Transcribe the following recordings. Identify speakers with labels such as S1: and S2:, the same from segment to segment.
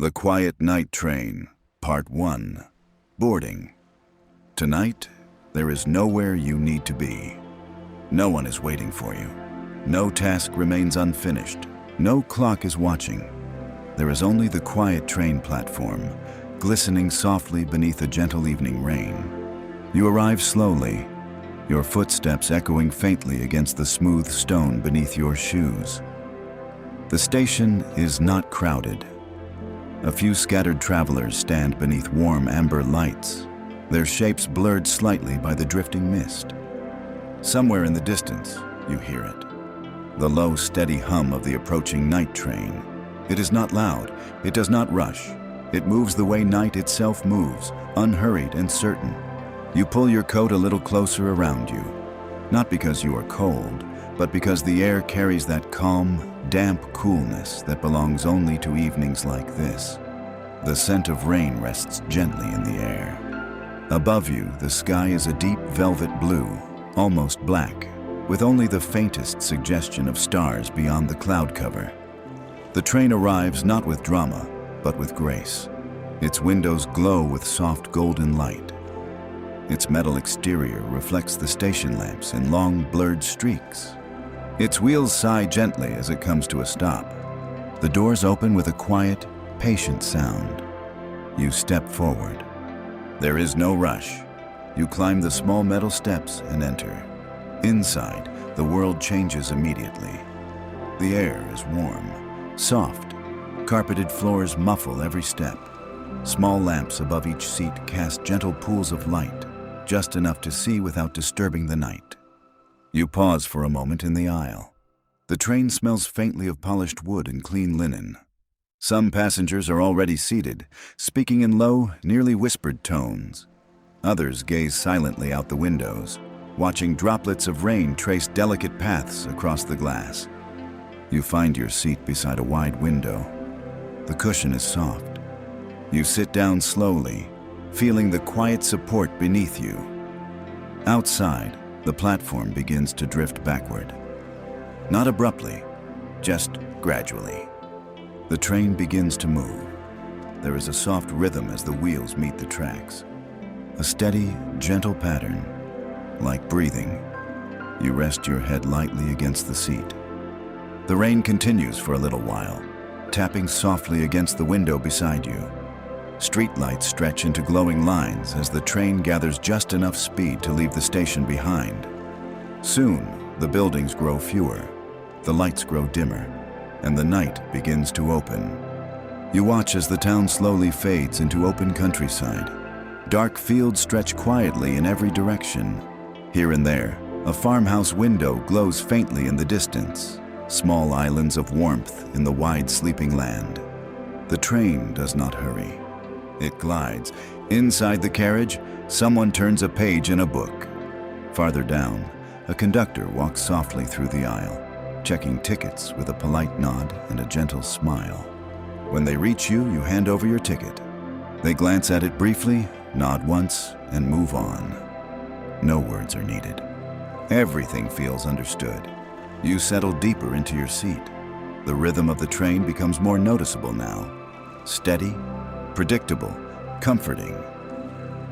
S1: The Quiet Night Train, Part 1. Boarding. Tonight, there is nowhere you need to be. No one is waiting for you. No task remains unfinished. No clock is watching. There is only the quiet train platform, glistening softly beneath a gentle evening rain. You arrive slowly, your footsteps echoing faintly against the smooth stone beneath your shoes. The station is not crowded. A few scattered travelers stand beneath warm amber lights, their shapes blurred slightly by the drifting mist. Somewhere in the distance, you hear it. The low, steady hum of the approaching night train. It is not loud, it does not rush. It moves the way night itself moves, unhurried and certain. You pull your coat a little closer around you, not because you are cold, but because the air carries that calm, damp coolness that belongs only to evenings like this. The scent of rain rests gently in the air. Above you, the sky is a deep velvet blue, almost black, with only the faintest suggestion of stars beyond the cloud cover. The train arrives not with drama, but with grace. Its windows glow with soft golden light. Its metal exterior reflects the station lamps in long, blurred streaks. Its wheels sigh gently as it comes to a stop. The doors open with a quiet, patient sound. You step forward. There is no rush. You climb the small metal steps and enter. Inside, the world changes immediately. The air is warm, soft. Carpeted floors muffle every step. Small lamps above each seat cast gentle pools of light, just enough to see without disturbing the night. You pause for a moment in the aisle. The train smells faintly of polished wood and clean linen. Some passengers are already seated, speaking in low, nearly whispered tones. Others gaze silently out the windows, watching droplets of rain trace delicate paths across the glass. You find your seat beside a wide window. The cushion is soft. You sit down slowly, feeling the quiet support beneath you. Outside, the platform begins to drift backward. Not abruptly, just gradually. The train begins to move. There is a soft rhythm as the wheels meet the tracks. A steady, gentle pattern, like breathing. You rest your head lightly against the seat. The rain continues for a little while, tapping softly against the window beside you. Streetlights stretch into glowing lines as the train gathers just enough speed to leave the station behind. Soon, the buildings grow fewer, the lights grow dimmer, and the night begins to open. You watch as the town slowly fades into open countryside. Dark fields stretch quietly in every direction. Here and there, a farmhouse window glows faintly in the distance, small islands of warmth in the wide sleeping land. The train does not hurry. It glides. Inside the carriage, someone turns a page in a book. Farther down, a conductor walks softly through the aisle, checking tickets with a polite nod and a gentle smile. When they reach you, you hand over your ticket. They glance at it briefly, nod once, and move on. No words are needed. Everything feels understood. You settle deeper into your seat. The rhythm of the train becomes more noticeable now. Steady, predictable, comforting.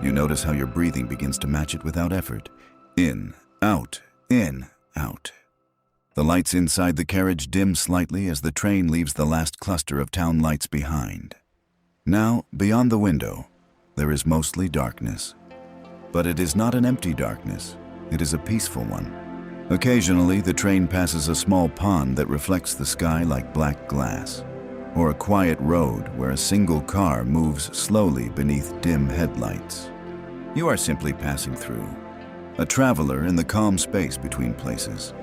S1: You notice how your breathing begins to match it without effort. In, out, in, out. The lights inside the carriage dim slightly as the train leaves the last cluster of town lights behind. Now, beyond the window, there is mostly darkness. But it is not an empty darkness. It is a peaceful one. Occasionally, the train passes a small pond that reflects the sky like black glass, or a quiet road where a single car moves slowly beneath dim headlights. You are simply passing through, a traveler in the calm space between places.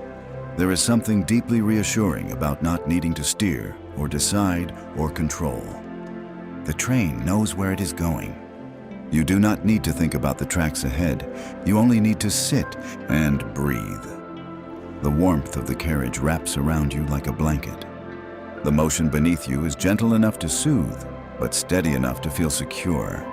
S1: There is something deeply reassuring about not needing to steer or decide or control. The train knows where it is going. You do not need to think about the tracks ahead. You only need to sit and breathe. The warmth of the carriage wraps around you like a blanket. The motion beneath you is gentle enough to soothe, but steady enough to feel secure.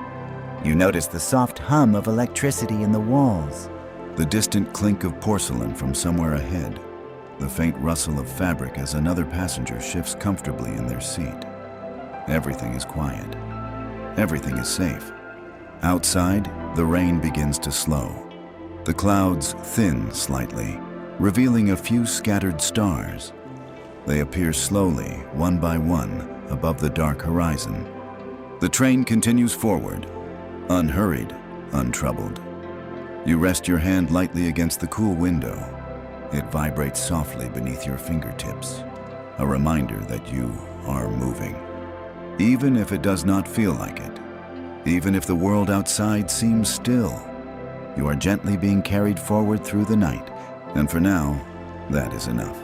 S2: You notice the soft hum of electricity in the walls.
S1: The distant clink of porcelain from somewhere ahead. The faint rustle of fabric as another passenger shifts comfortably in their seat. Everything is quiet. Everything is safe. Outside, the rain begins to slow. The clouds thin slightly, revealing a few scattered stars. They appear slowly, one by one, above the dark horizon. The train continues forward, unhurried, untroubled. You rest your hand lightly against the cool window. It vibrates softly beneath your fingertips, a reminder that you are moving. Even if it does not feel like it, even if the world outside seems still, you are gently being carried forward through the night, and for now, that is enough.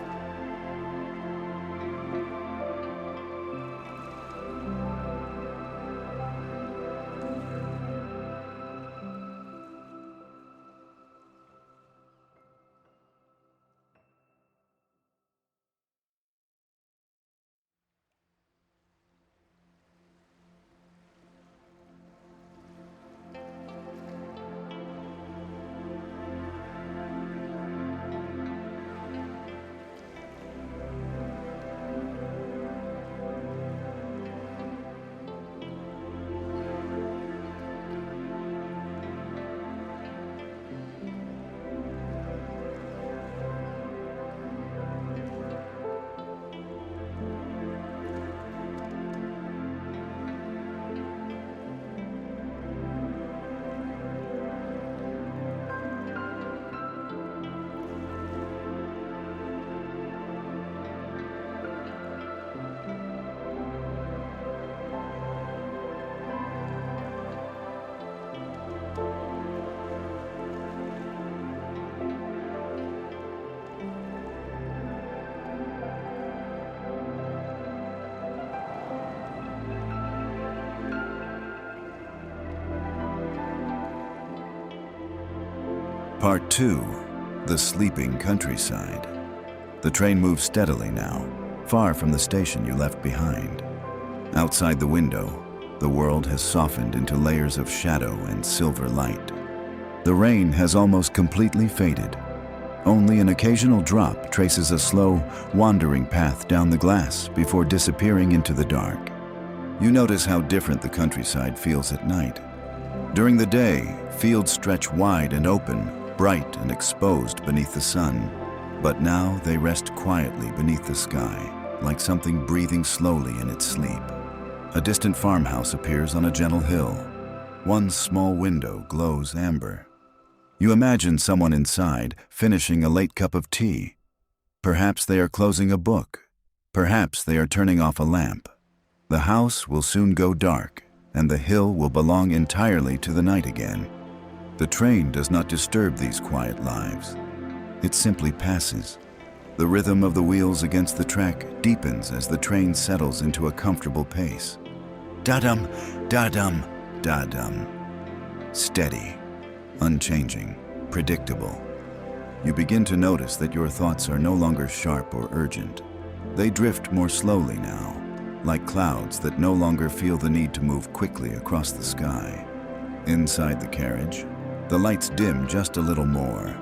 S1: Part 2. The sleeping countryside. The train moves steadily now, far from the station you left behind. Outside the window, the world has softened into layers of shadow and silver light. The rain has almost completely faded. Only an occasional drop traces a slow, wandering path down the glass before disappearing into the dark. You notice how different the countryside feels at night. During the day, fields stretch wide and open, bright and exposed beneath the sun, but now they rest quietly beneath the sky, like something breathing slowly in its sleep. A distant farmhouse appears on a gentle hill. One small window glows amber. You imagine someone inside, finishing a late cup of tea. Perhaps they are closing a book. Perhaps they are turning off a lamp. The house will soon go dark, and the hill will belong entirely to the night again. The train does not disturb these quiet lives. It simply passes. The rhythm of the wheels against the track deepens as the train settles into a comfortable pace. Da-dum, da-dum, da-dum. Steady, unchanging, predictable. You begin to notice that your thoughts are no longer sharp or urgent. They drift more slowly now, like clouds that no longer feel the need to move quickly across the sky. Inside the carriage, the lights dim just a little more.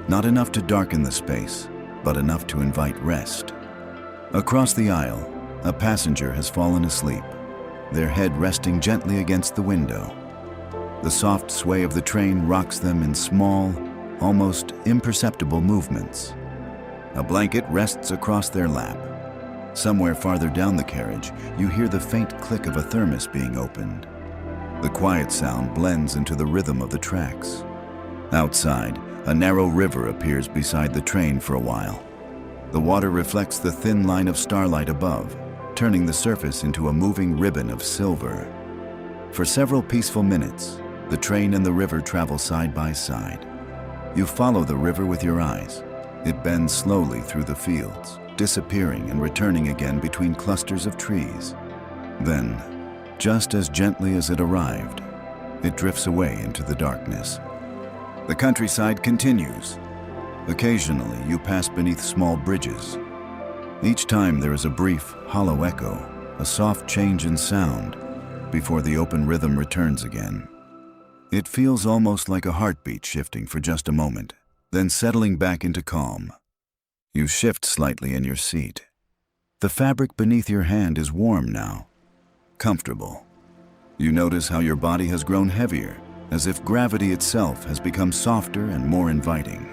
S1: Not enough to darken the space, but enough to invite rest. Across the aisle, a passenger has fallen asleep, their head resting gently against the window. The soft sway of the train rocks them in small, almost imperceptible movements. A blanket rests across their lap. Somewhere farther down the carriage, you hear the faint click of a thermos being opened. The quiet sound blends into the rhythm of the tracks. Outside, a narrow river appears beside the train for a while. The water reflects the thin line of starlight above, turning the surface into a moving ribbon of silver. For several peaceful minutes, the train and the river travel side by side. You follow the river with your eyes. It bends slowly through the fields, disappearing and returning again between clusters of trees. Then, just as gently as it arrived, it drifts away into the darkness. The countryside continues. Occasionally, you pass beneath small bridges. Each time there is a brief, hollow echo, a soft change in sound, before the open rhythm returns again. It feels almost like a heartbeat shifting for just a moment, then settling back into calm. You shift slightly in your seat. The fabric beneath your hand is warm now, comfortable. You notice how your body has grown heavier, as if gravity itself has become softer and more inviting.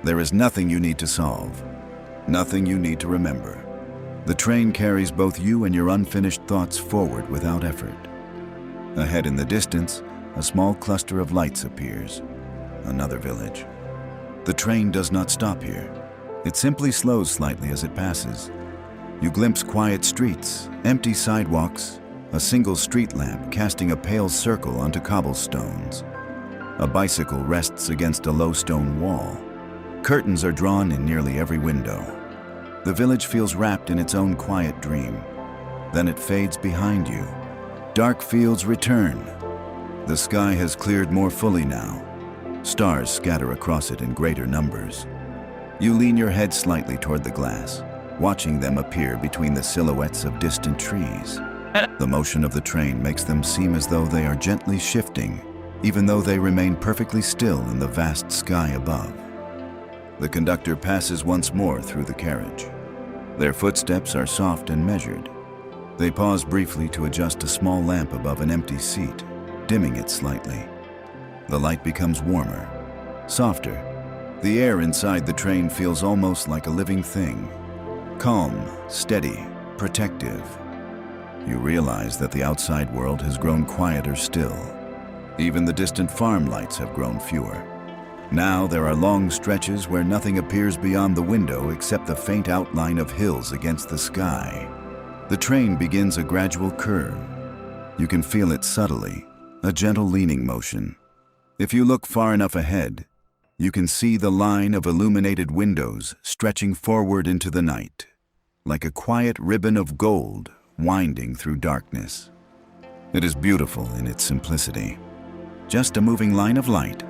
S1: There is nothing you need to solve, nothing you need to remember. The train carries both you and your unfinished thoughts forward without effort. Ahead in the distance, a small cluster of lights appears. Another village. The train does not stop here. It simply slows slightly as it passes. You glimpse quiet streets, empty sidewalks, a single street lamp casting a pale circle onto cobblestones. A bicycle rests against a low stone wall. Curtains are drawn in nearly every window. The village feels wrapped in its own quiet dream. Then it fades behind you. Dark fields return. The sky has cleared more fully now. Stars scatter across it in greater numbers. You lean your head slightly toward the glass, watching them appear between the silhouettes of distant trees. The motion of the train makes them seem as though they are gently shifting, even though they remain perfectly still in the vast sky above. The conductor passes once more through the carriage. Their footsteps are soft and measured. They pause briefly to adjust a small lamp above an empty seat, dimming it slightly. The light becomes warmer, softer. The air inside the train feels almost like a living thing. Calm, steady, protective. You realize that the outside world has grown quieter still. Even the distant farm lights have grown fewer. Now there are long stretches where nothing appears beyond the window except the faint outline of hills against the sky. The train begins a gradual curve. You can feel it subtly, a gentle leaning motion. If you look far enough ahead, you can see the line of illuminated windows stretching forward into the night, like a quiet ribbon of gold winding through darkness. It is beautiful in its simplicity. Just a moving line of light.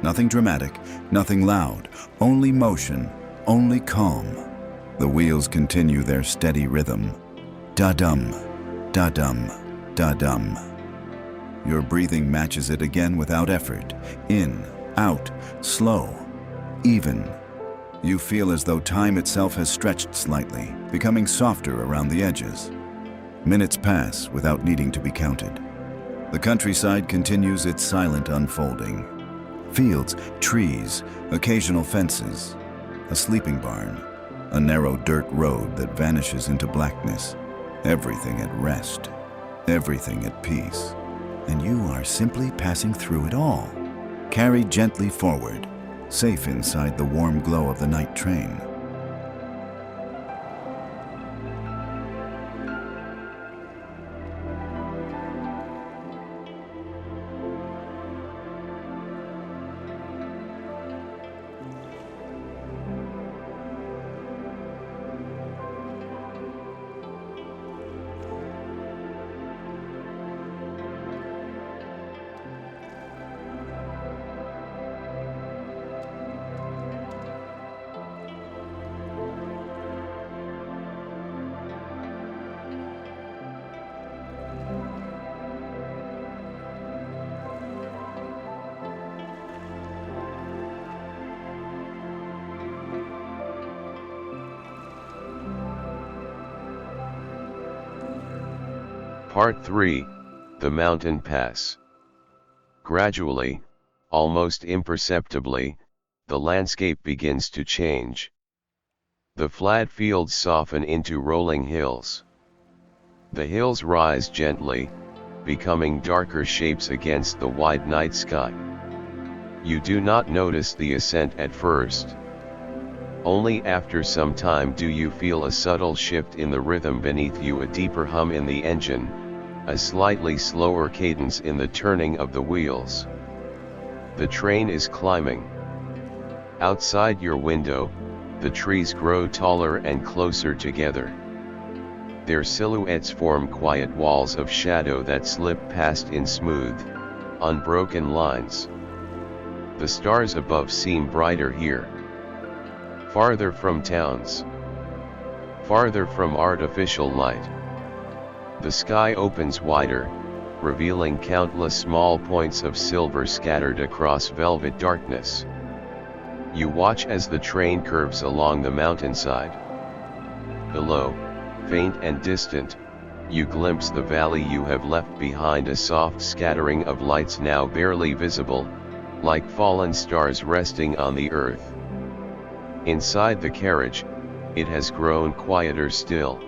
S1: Nothing dramatic, nothing loud, only motion, only calm. The wheels continue their steady rhythm. Da-dum, da-dum, da-dum. Your breathing matches it again without effort. In, out, slow, even. You feel as though time itself has stretched slightly, becoming softer around the edges. Minutes pass without needing to be counted. The countryside continues its silent unfolding. Fields, trees, occasional fences, a sleeping barn, a narrow dirt road that vanishes into blackness. Everything at rest, everything at peace. And you are simply passing through it all, carried gently forward, safe inside the warm glow of the night train.
S3: Part 3, The Mountain Pass. Gradually, almost imperceptibly, the landscape begins to change. The flat fields soften into rolling hills. The hills rise gently, becoming darker shapes against the wide night sky. You do not notice the ascent at first. Only after some time do you feel a subtle shift in the rhythm beneath you, a deeper hum in the engine, a slightly slower cadence in the turning of the wheels. The train is climbing. Outside your window, the trees grow taller and closer together. Their silhouettes form quiet walls of shadow that slip past in smooth, unbroken lines. The stars above seem brighter here. Farther from towns. Farther from artificial light. The sky opens wider, revealing countless small points of silver scattered across velvet darkness. You watch as the train curves along the mountainside. Below, faint and distant, you glimpse the valley you have left behind, a soft scattering of lights now barely visible, like fallen stars resting on the earth. Inside the carriage, it has grown quieter still.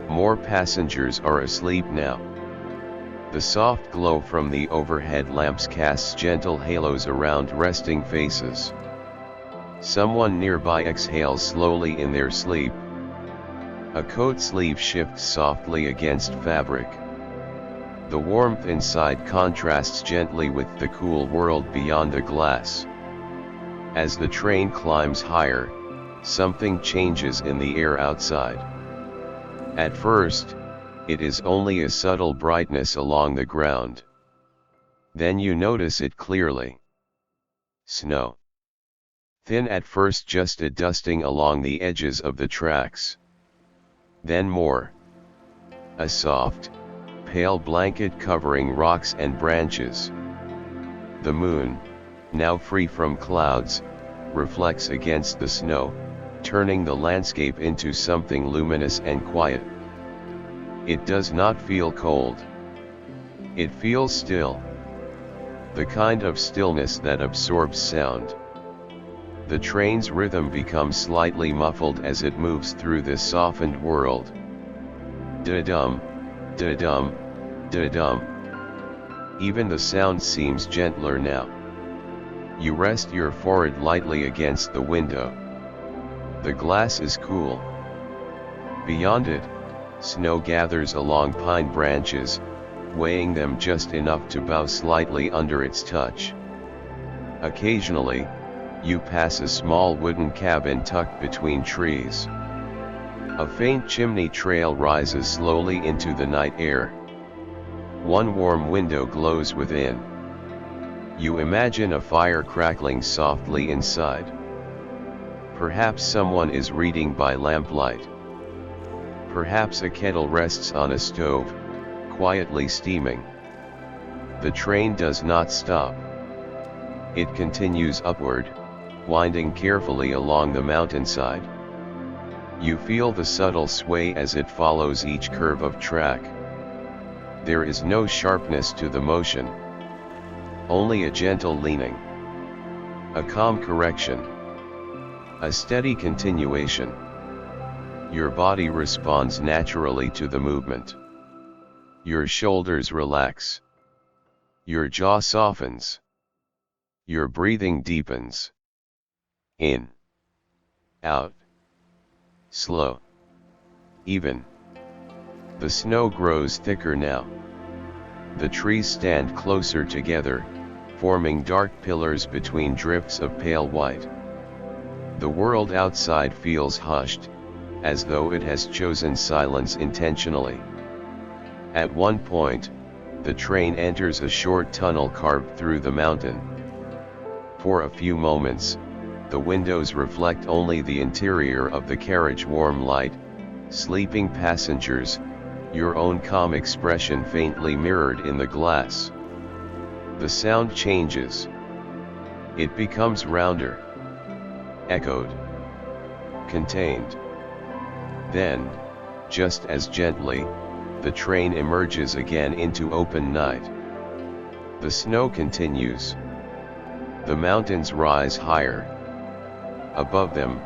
S3: More passengers are asleep now. The soft glow from the overhead lamps casts gentle halos around resting faces. Someone nearby exhales slowly in their sleep. A coat sleeve shifts softly against fabric. The warmth inside contrasts gently with the cool world beyond the glass. As the train climbs higher, something changes in the air outside. At first, it is only a subtle brightness along the ground. Then you notice it clearly. Snow. Thin at first, just a dusting along the edges of the tracks. Then more. A soft, pale blanket covering rocks and branches. The moon, now free from clouds, reflects against the snow, turning the landscape into something luminous and quiet. It does not feel cold. It feels still. The kind of stillness that absorbs sound. The train's rhythm becomes slightly muffled as it moves through this softened world. Da-dum, da-dum, da-dum. Even the sound seems gentler now. You rest your forehead lightly against the window. The glass is cool. Beyond it, snow gathers along pine branches, weighing them just enough to bow slightly under its touch. Occasionally, you pass a small wooden cabin tucked between trees. A faint chimney trail rises slowly into the night air. One warm window glows within. You imagine a fire crackling softly inside. Perhaps someone is reading by lamplight. Perhaps a kettle rests on a stove, quietly steaming. The train does not stop. It continues upward, winding carefully along the mountainside. You feel the subtle sway as it follows each curve of track. There is no sharpness to the motion. Only a gentle leaning. A calm correction. A steady continuation. Your body responds naturally to the movement. Your shoulders relax. Your jaw softens. Your breathing deepens. In. Out. Slow. Even. The snow grows thicker now. The trees stand closer together, forming dark pillars between drifts of pale white. The world outside feels hushed, as though it has chosen silence intentionally. At one point, the train enters a short tunnel carved through the mountain. For a few moments, the windows reflect only the interior of the carriage, warm light, sleeping passengers, your own calm expression faintly mirrored in the glass. The sound changes. It becomes rounder. Echoed. Contained. Then, just as gently, the train emerges again into open night. The snow continues. The mountains rise higher. Above them,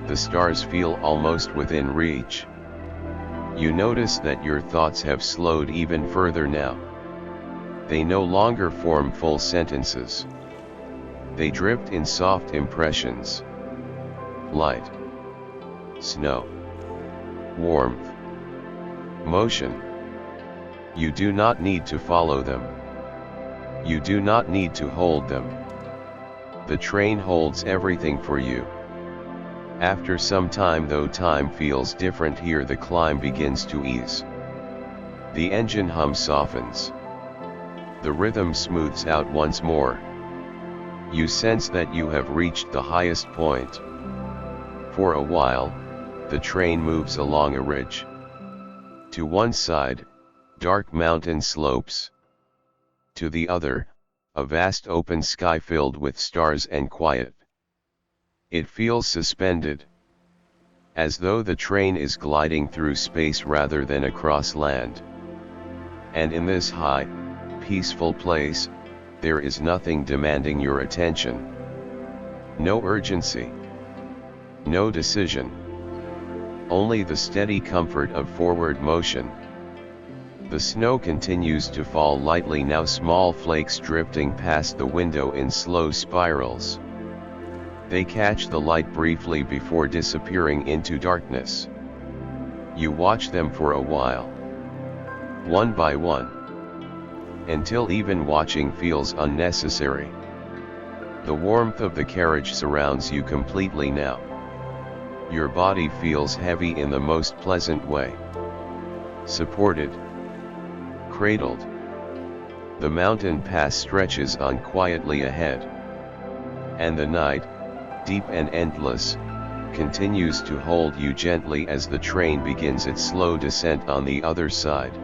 S3: the stars feel almost within reach. You notice that your thoughts have slowed even further now. They no longer form full sentences. They drift in soft impressions. Light. Snow. Warmth. Motion. You do not need to follow them. You do not need to hold them. The train holds everything for you. After some time, though time feels different here, the climb begins to ease. The engine hum softens. The rhythm smooths out once more. You sense that you have reached the highest point. For a while, the train moves along a ridge. To one side, dark mountain slopes. To the other, a vast open sky filled with stars and quiet. It feels suspended. as though the train is gliding through space rather than across land. And in this high, peaceful place, there is nothing demanding your attention. No urgency. No decision. Only the steady comfort of forward motion. The snow continues to fall lightly now, small flakes drifting past the window in slow spirals. They catch the light briefly before disappearing into darkness. You watch them for a while. One by one. Until even watching feels unnecessary. The warmth of the carriage surrounds you completely now. Your body feels heavy in the most pleasant way. Supported. Cradled. The mountain pass stretches on quietly ahead. And the night, deep and endless, continues to hold you gently as the train begins its slow descent on the other side.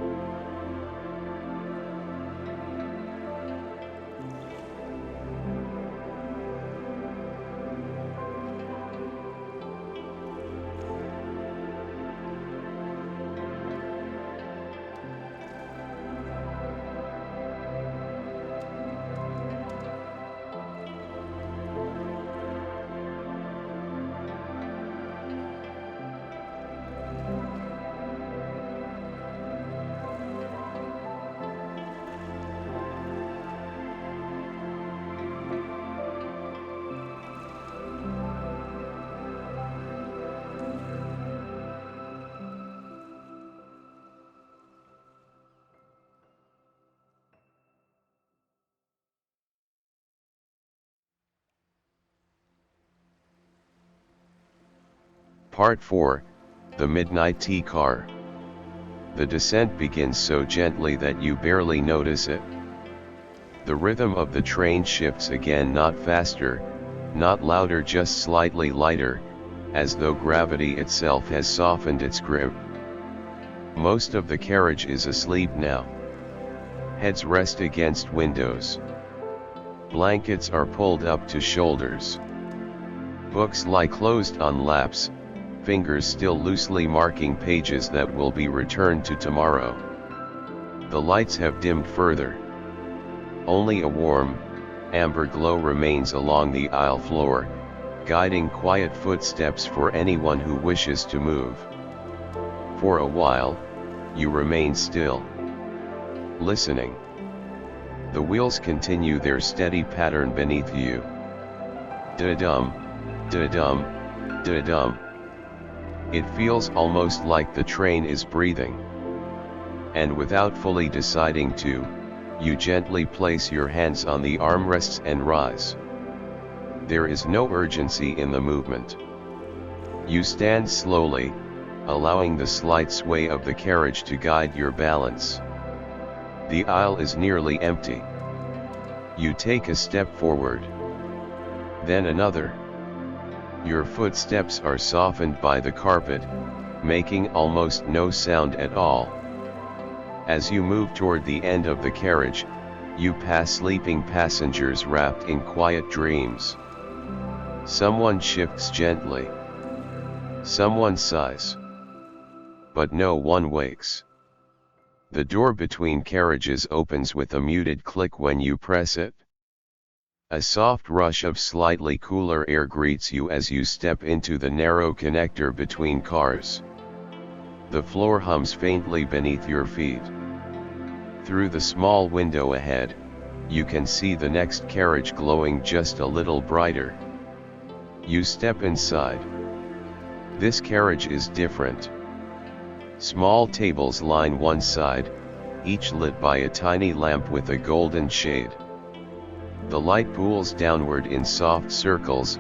S3: Part 4, The Midnight Tea Car. The descent begins so gently that you barely notice it. The rhythm of the train shifts again, not faster, not louder, just slightly lighter, as though gravity itself has softened its grip. Most of the carriage is asleep now. Heads rest against windows. Blankets are pulled up to shoulders. Books lie closed on laps, fingers still loosely marking pages that will be returned to tomorrow. The lights have dimmed further. Only a warm, amber glow remains along the aisle floor, guiding quiet footsteps for anyone who wishes to move. For a while, you remain still, listening. The wheels continue their steady pattern beneath you. Da-dum, da-dum, da-dum. It feels almost like the train is breathing. And without fully deciding to, you gently place your hands on the armrests and rise. There is no urgency in the movement. You stand slowly, allowing the slight sway of the carriage to guide your balance. The aisle is nearly empty. You take a step forward. Then another. Your footsteps are softened by the carpet, making almost no sound at all. As you move toward the end of the carriage, you pass sleeping passengers wrapped in quiet dreams. Someone shifts gently. Someone sighs. But no one wakes. The door between carriages opens with a muted click when you press it. A soft rush of slightly cooler air greets you as you step into the narrow connector between cars. The floor hums faintly beneath your feet. Through the small window ahead, you can see the next carriage glowing just a little brighter. You step inside. This carriage is different. Small tables line one side, each lit by a tiny lamp with a golden shade. The light pools downward in soft circles,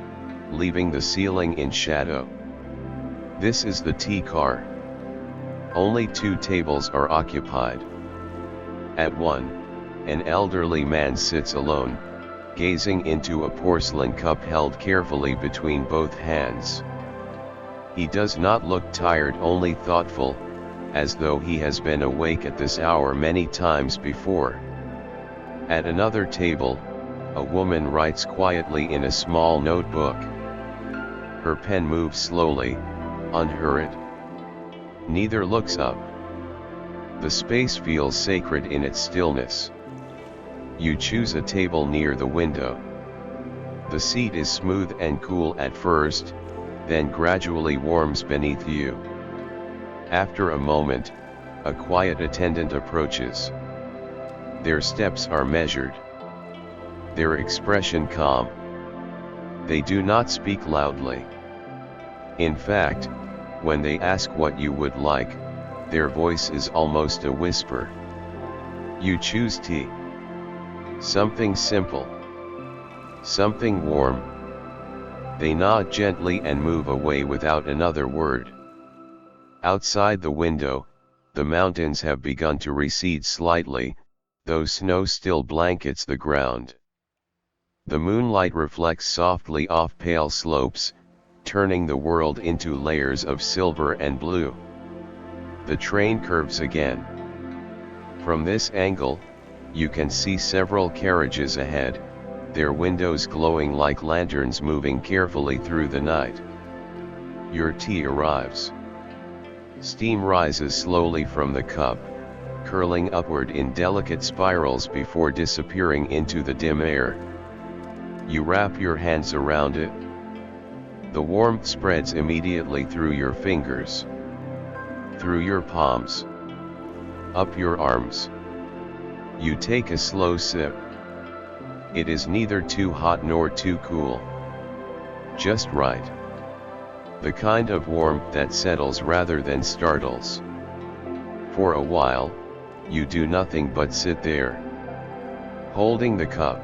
S3: leaving the ceiling in shadow. This is the tea car. Only 2 tables are occupied. At one, an elderly man sits alone, gazing into a porcelain cup held carefully between both hands. He does not look tired, only thoughtful, as though he has been awake at this hour many times before. At another table, a woman writes quietly in a small notebook. Her pen moves slowly, unhurried. Neither looks up. The space feels sacred in its stillness. You choose a table near the window. The seat is smooth and cool at first, then gradually warms beneath you. After a moment, a quiet attendant approaches. Their steps are measured. Their expression calm. They do not speak loudly. In fact, when they ask what you would like, their voice is almost a whisper. You choose tea. Something simple. Something warm. They nod gently and move away without another word. Outside the window, the mountains have begun to recede slightly, though snow still blankets the ground. The moonlight reflects softly off pale slopes, turning the world into layers of silver and blue. The train curves again. From this angle, you can see several carriages ahead, their windows glowing like lanterns moving carefully through the night. Your tea arrives. Steam rises slowly from the cup, curling upward in delicate spirals before disappearing into the dim air. You wrap your hands around it. The warmth spreads immediately through your fingers, through your palms, up your arms. You take a slow sip. It is neither too hot nor too cool. Just right. The kind of warmth that settles rather than startles. For a while, you do nothing but sit there, holding the cup,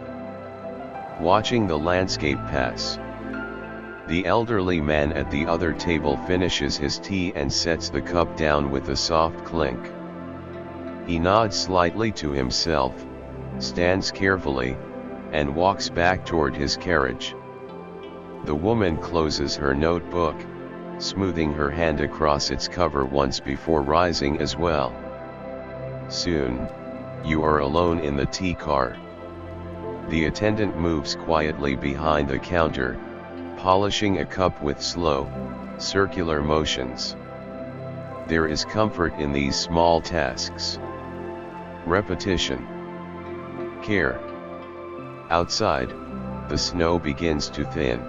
S3: watching the landscape pass. The elderly man at the other table finishes his tea and sets the cup down with a soft clink. He nods slightly to himself, stands carefully, and walks back toward his carriage. The woman closes her notebook, smoothing her hand across its cover once before rising as well. Soon, you are alone in the tea car. The attendant moves quietly behind the counter, polishing a cup with slow, circular motions. There is comfort in these small tasks. Repetition. Care. Outside, the snow begins to thin.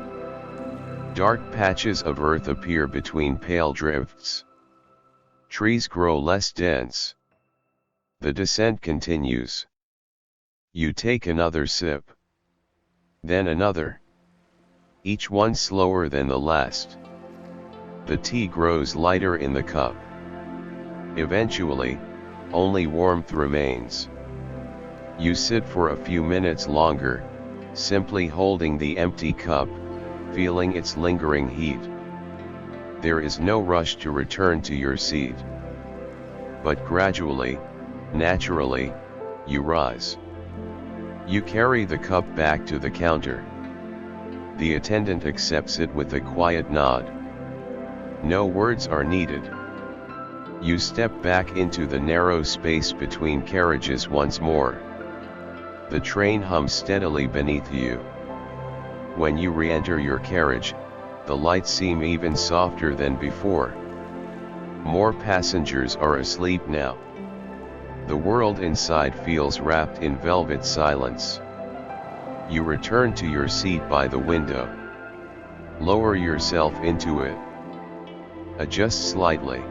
S3: Dark patches of earth appear between pale drifts. Trees grow less dense. The descent continues. You take another sip. Then another. Each one slower than the last. The tea grows lighter in the cup. Eventually, only warmth remains. You sit for a few minutes longer, simply holding the empty cup, feeling its lingering heat. There is no rush to return to your seat. But gradually, naturally, you rise. You carry the cup back to the counter. The attendant accepts it with a quiet nod. No words are needed. You step back into the narrow space between carriages once more. The train hums steadily beneath you. When you re-enter your carriage, the lights seem even softer than before. More passengers are asleep now. The world inside feels wrapped in velvet silence. You return to your seat by the window. Lower yourself into it. Adjust slightly.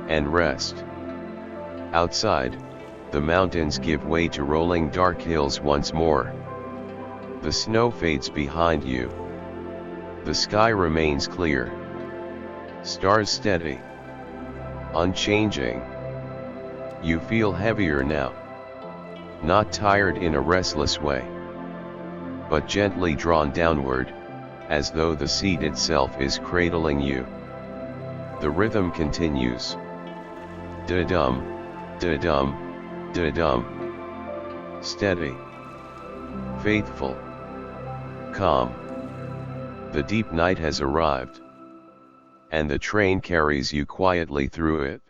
S3: And rest. Outside, the mountains give way to rolling dark hills once more. The snow fades behind you. The sky remains clear. Stars steady. Unchanging. You feel heavier now. Not tired in a restless way, but gently drawn downward, as though the seat itself is cradling you. The rhythm continues. Da-dum, da-dum, da-dum. Steady. Faithful. Calm. The deep night has arrived. And the train carries you quietly through it.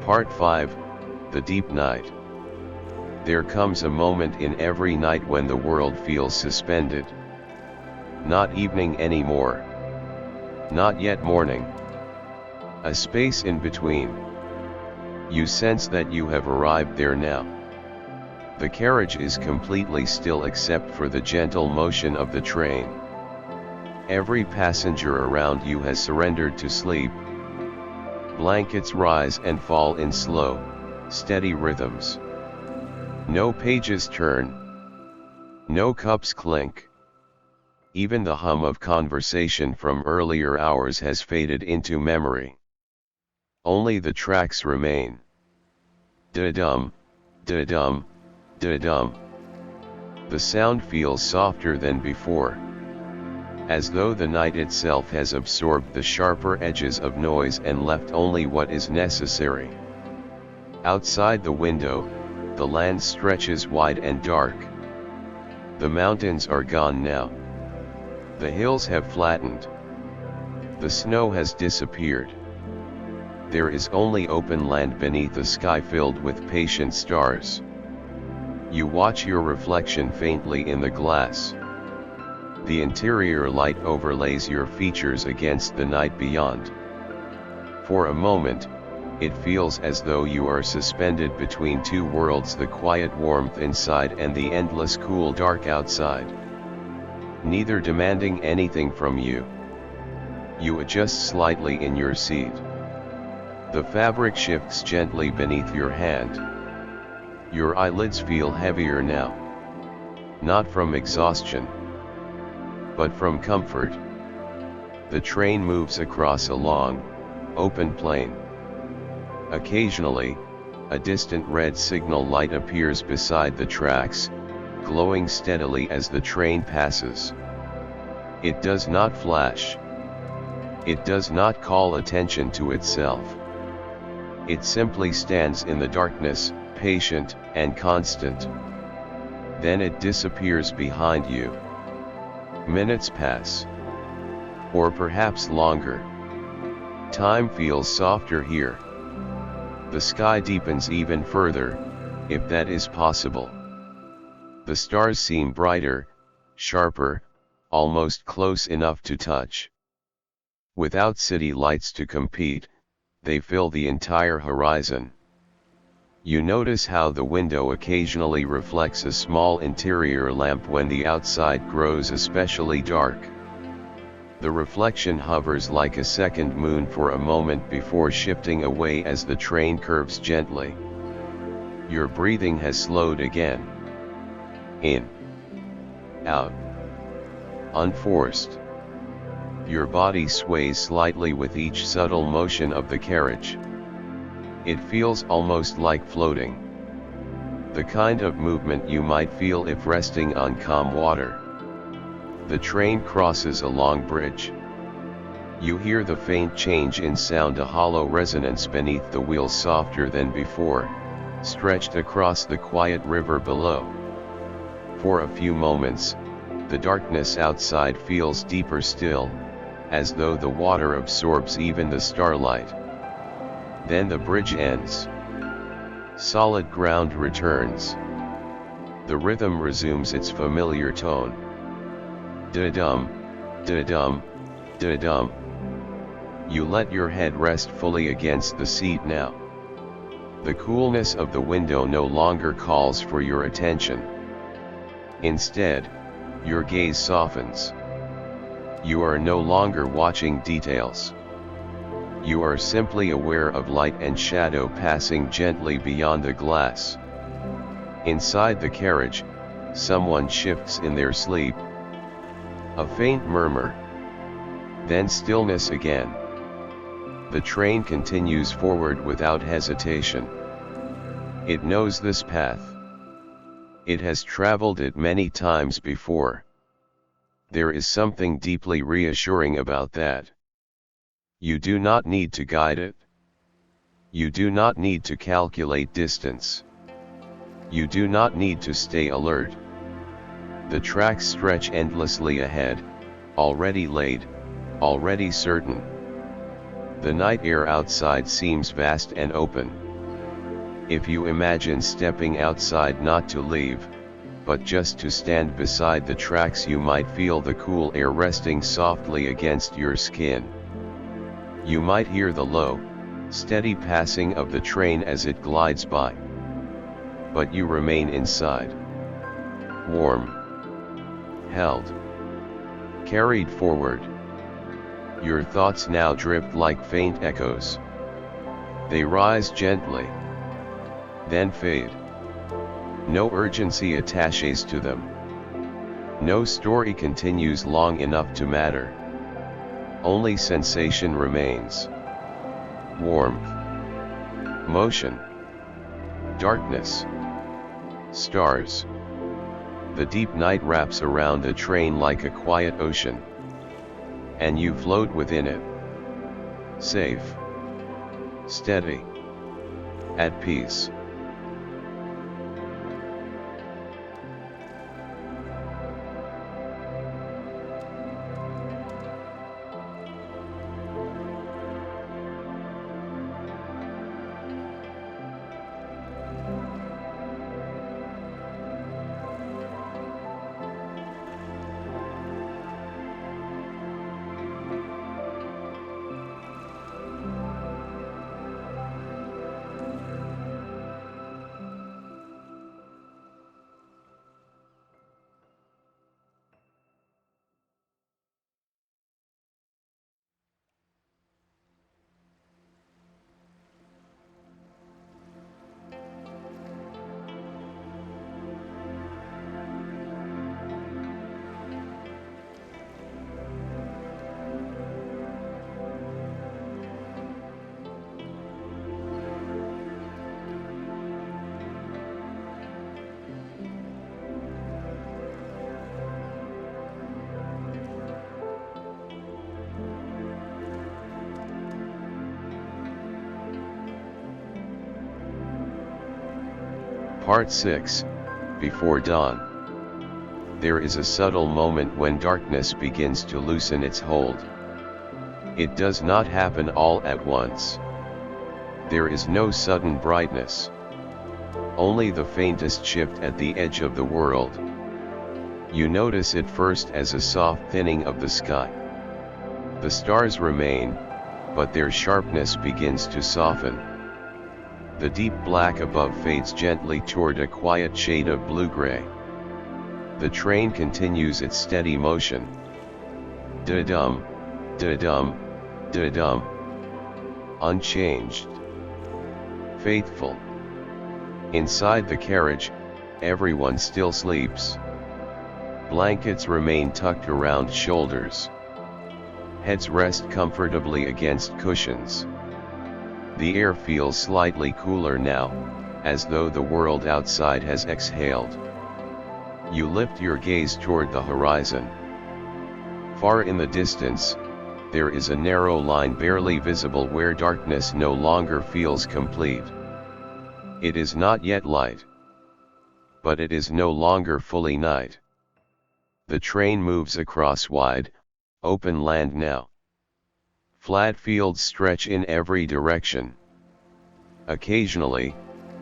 S3: Part 5, The Deep Night. There comes a moment in every night when the world feels suspended. Not evening anymore. Not yet morning. A space in between. You sense that you have arrived there now. The carriage is completely still except for the gentle motion of the train. Every passenger around you has surrendered to sleep. Blankets rise and fall in slow, steady rhythms. No pages turn. No cups clink. Even the hum of conversation from earlier hours has faded into memory. Only the tracks remain. Da-dum, da-dum, da-dum. The sound feels softer than before, as though the night itself has absorbed the sharper edges of noise and left only what is necessary. Outside the window, the land stretches wide and dark. The mountains are gone now. The hills have flattened. The snow has disappeared. There is only open land beneath a sky filled with patient stars. You watch your reflection faintly in the glass. The interior light overlays your features against the night beyond. For a moment, it feels as though you are suspended between two worlds, the quiet warmth inside and the endless cool dark outside. Neither demanding anything from you. You adjust slightly in your seat. The fabric shifts gently beneath your hand. Your eyelids feel heavier now. Not from exhaustion, but from comfort. The train moves across a long, open plain. Occasionally, a distant red signal light appears beside the tracks, glowing steadily as the train passes. It does not flash. It does not call attention to itself. It simply stands in the darkness, patient and constant. Then it disappears behind you. Minutes pass. Or perhaps longer. Time feels softer here. The sky deepens even further, if that is possible. The stars seem brighter, sharper, almost close enough to touch. Without city lights to compete, they fill the entire horizon. You notice how the window occasionally reflects a small interior lamp when the outside grows especially dark. The reflection hovers like a second moon for a moment before shifting away as the train curves gently. Your breathing has slowed again. In. Out. Unforced. Your body sways slightly with each subtle motion of the carriage. It feels almost like floating. The kind of movement you might feel if resting on calm water. The train crosses a long bridge. You hear the faint change in sound, a hollow resonance beneath the wheels, softer than before, stretched across the quiet river below. For a few moments, the darkness outside feels deeper still, as though the water absorbs even the starlight. Then the bridge ends. Solid ground returns. The rhythm resumes its familiar tone. Da-dum, da-dum, da-dum. You let your head rest fully against the seat now. The coolness of the window no longer calls for your attention. Instead, your gaze softens. You are no longer watching details. You are simply aware of light and shadow passing gently beyond the glass. Inside the carriage, someone shifts in their sleep. A faint murmur. Then stillness again. The train continues forward without hesitation. It knows this path. It has traveled it many times before. There is something deeply reassuring about that. You do not need to guide it. You do not need to calculate distance. You do not need to stay alert. The tracks stretch endlessly ahead, already laid, already certain. The night air outside seems vast and open. If you imagine stepping outside not to leave, but just to stand beside the tracks, you might feel the cool air resting softly against your skin. You might hear the low, steady passing of the train as it glides by. But you remain inside. Warm. Held. Carried forward. Your thoughts now drift like faint echoes. They rise gently. Then fade. No urgency attaches to them. No story continues long enough to matter. Only sensation remains. Warmth. Motion. Darkness. Stars. The deep night wraps around the train like a quiet ocean. And you float within it. Safe. Steady. At peace. Part 6, Before Dawn. There is a subtle moment when darkness begins to loosen its hold. It does not happen all at once. There is no sudden brightness. Only the faintest shift at the edge of the world. You notice it first as a soft thinning of the sky. The stars remain, but their sharpness begins to soften. The deep black above fades gently toward a quiet shade of blue-gray. The train continues its steady motion. Da-dum, da-dum, da-dum. Unchanged. Faithful. Inside the carriage, everyone still sleeps. Blankets remain tucked around shoulders. Heads rest comfortably against cushions. The air feels slightly cooler now, as though the world outside has exhaled. You lift your gaze toward the horizon. Far in the distance, there is a narrow line barely visible where darkness no longer feels complete. It is not yet light. But it is no longer fully night. The train moves across wide, open land now. Flat fields stretch in every direction. Occasionally,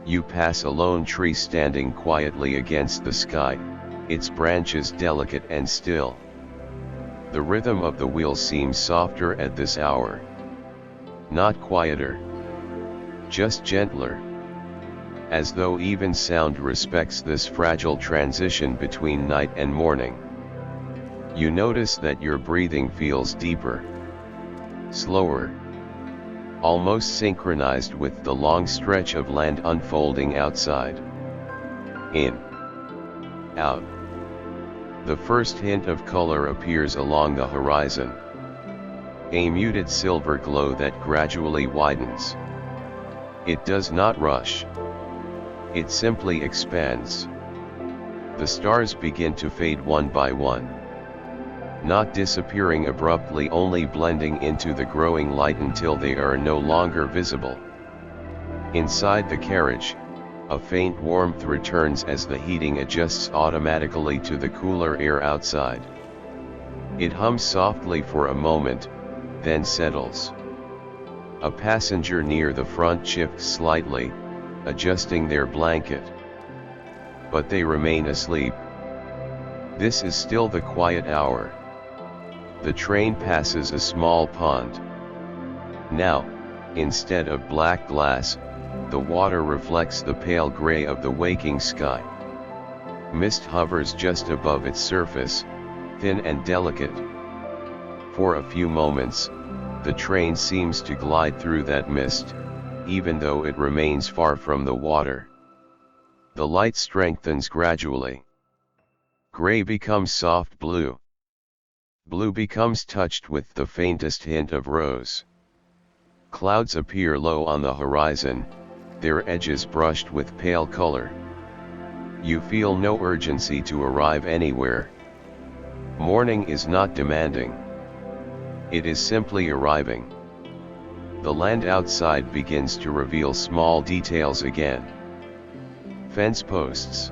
S3: you pass a lone tree standing quietly against the sky, its branches delicate and still. The rhythm of the wheels seems softer at this hour. Not quieter. Just gentler. As though even sound respects this fragile transition between night and morning. You notice that your breathing feels deeper. Slower. Almost synchronized with the long stretch of land unfolding outside. In. Out. The first hint of color appears along the horizon. A muted silver glow that gradually widens. It does not rush. It simply expands. The stars begin to fade one by one. Not disappearing abruptly, only blending into the growing light until they are no longer visible. Inside the carriage, a faint warmth returns as the heating adjusts automatically to the cooler air outside. It hums softly for a moment, then settles. A passenger near the front shifts slightly, adjusting their blanket. But they remain asleep. This is still the quiet hour. The train passes a small pond. Now, instead of black glass, the water reflects the pale gray of the waking sky. Mist hovers just above its surface, thin and delicate. For a few moments, the train seems to glide through that mist, even though it remains far from the water. The light strengthens gradually. Gray becomes soft blue. Blue becomes touched with the faintest hint of rose. Clouds appear low on the horizon, their edges brushed with pale color. You feel no urgency to arrive anywhere. Morning is not demanding. It is simply arriving. The land outside begins to reveal small details again. Fence posts.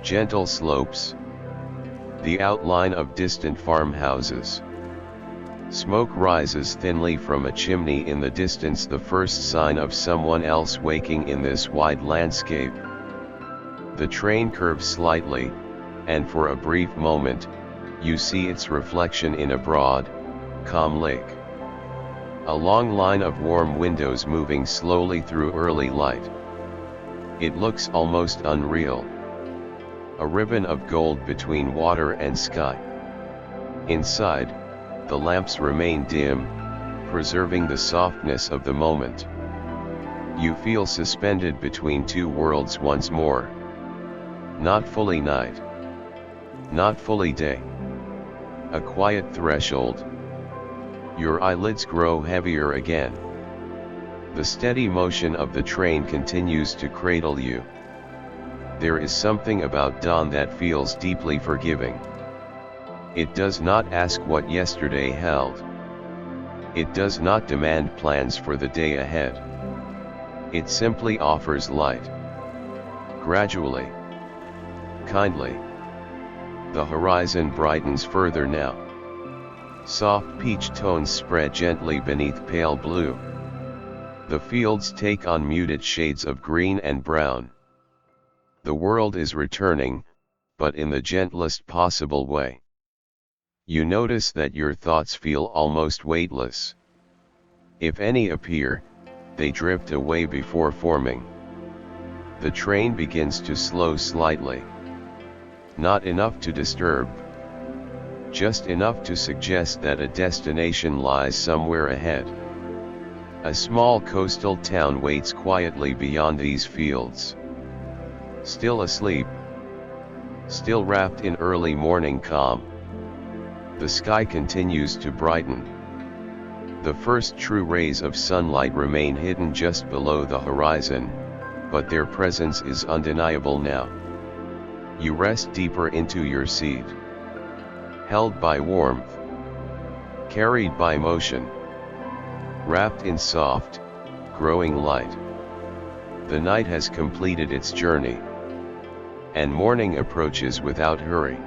S3: Gentle slopes. The outline of distant farmhouses. Smoke rises thinly from a chimney in the distance, the first sign of someone else waking in this wide landscape. The train curves slightly, and for a brief moment, you see its reflection in a broad, calm lake. A long line of warm windows moving slowly through early light. It looks almost unreal. A ribbon of gold between water and sky. Inside, the lamps remain dim, preserving the softness of the moment. You feel suspended between two worlds once more. Not fully night. Not fully day. A quiet threshold. Your eyelids grow heavier again. The steady motion of the train continues to cradle you. There is something about dawn that feels deeply forgiving. It does not ask what yesterday held. It does not demand plans for the day ahead. It simply offers light. Gradually. Kindly. The horizon brightens further now. Soft peach tones spread gently beneath pale blue. The fields take on muted shades of green and brown. The world is returning, but in the gentlest possible way. You notice that your thoughts feel almost weightless. If any appear, they drift away before forming. The train begins to slow slightly. Not enough to disturb. Just enough to suggest that a destination lies somewhere ahead. A small coastal town waits quietly beyond these fields. Still asleep. Still wrapped in early morning calm. The sky continues to brighten. The first true rays of sunlight remain hidden just below the horizon, but their presence is undeniable now. You rest deeper into your seat. Held by warmth. Carried by motion. Wrapped in soft, growing light. The night has completed its journey. And morning approaches without hurry.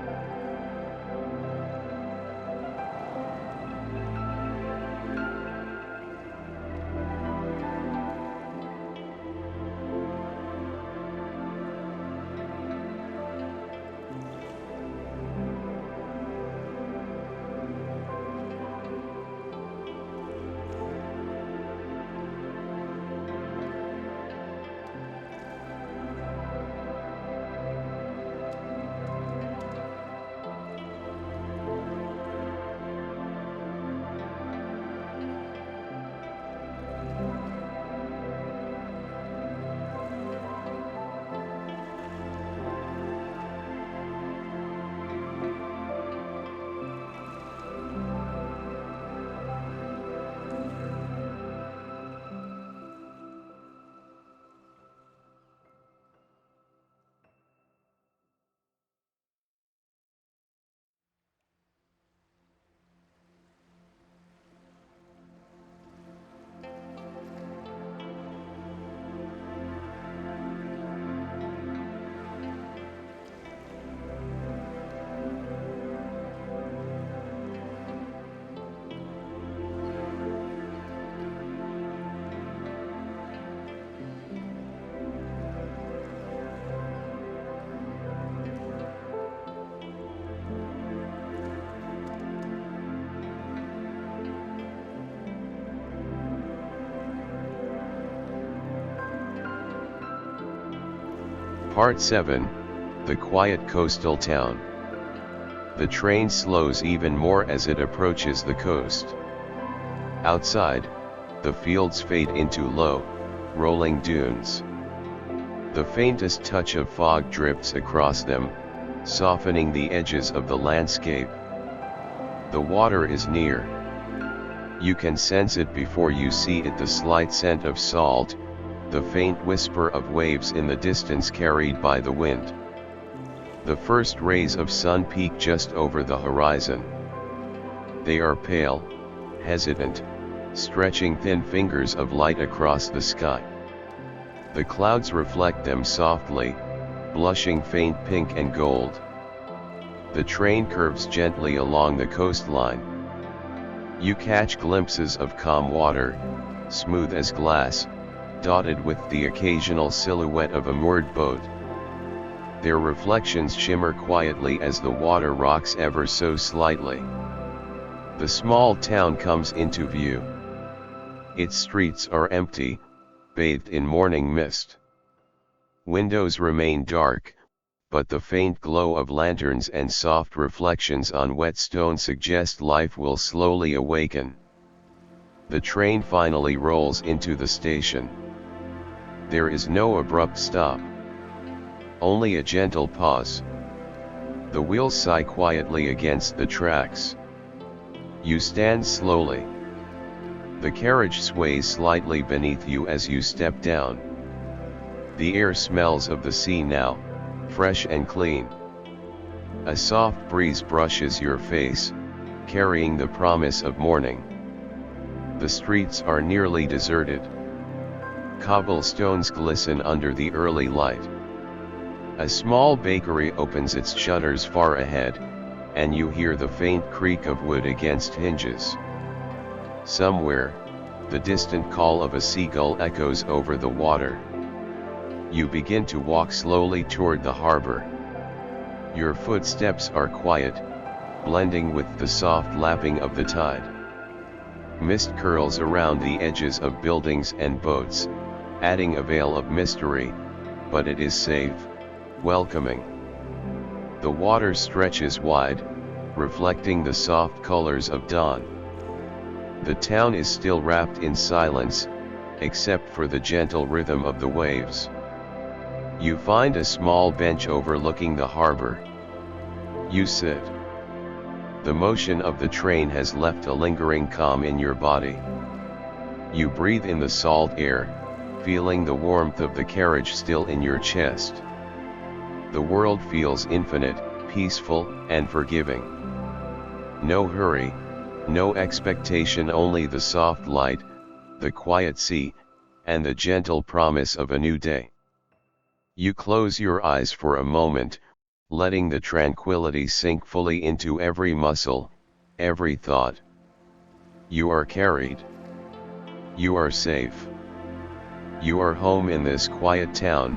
S3: Part 7, The Quiet Coastal Town. The train slows even more as it approaches the coast. Outside, the fields fade into low, rolling dunes. The faintest touch of fog drifts across them, softening the edges of the landscape. The water is near. You can sense it before you see it, the slight scent of salt, the faint whisper of waves in the distance carried by the wind. The first rays of sun peek just over the horizon. They are pale, hesitant, stretching thin fingers of light across the sky. The clouds reflect them softly, blushing faint pink and gold. The train curves gently along the coastline. You catch glimpses of calm water, smooth as glass, dotted with the occasional silhouette of a moored boat. Their reflections shimmer quietly as the water rocks ever so slightly. The small town comes into view. Its streets are empty, bathed in morning mist. Windows remain dark, but the faint glow of lanterns and soft reflections on wet stone suggest life will slowly awaken. The train finally rolls into the station. There is no abrupt stop. Only a gentle pause. The wheels sigh quietly against the tracks. You stand slowly. The carriage sways slightly beneath you as you step down. The air smells of the sea now, fresh and clean. A soft breeze brushes your face, carrying the promise of morning. The streets are nearly deserted. Cobblestones glisten under the early light. A small bakery opens its shutters far ahead, and you hear the faint creak of wood against hinges. Somewhere, the distant call of a seagull echoes over the water. You begin to walk slowly toward the harbor. Your footsteps are quiet, blending with the soft lapping of the tide. Mist curls around the edges of buildings and boats, adding a veil of mystery, but it is safe, welcoming. The water stretches wide, reflecting the soft colors of dawn. The town is still wrapped in silence, except for the gentle rhythm of the waves. You find a small bench overlooking the harbor. You sit. The motion of the train has left a lingering calm in your body. You breathe in the salt air, feeling the warmth of the carriage still in your chest. The world feels infinite, peaceful, and forgiving. No hurry, no expectation, only the soft light, the quiet sea, and the gentle promise of a new day. You close your eyes for a moment, letting the tranquility sink fully into every muscle, every thought. You are carried. You are safe. You are home in this quiet town,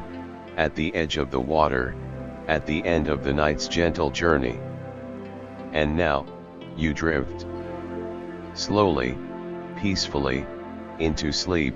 S3: at the edge of the water, at the end of the night's gentle journey. And now, you drift. Slowly, peacefully, into sleep.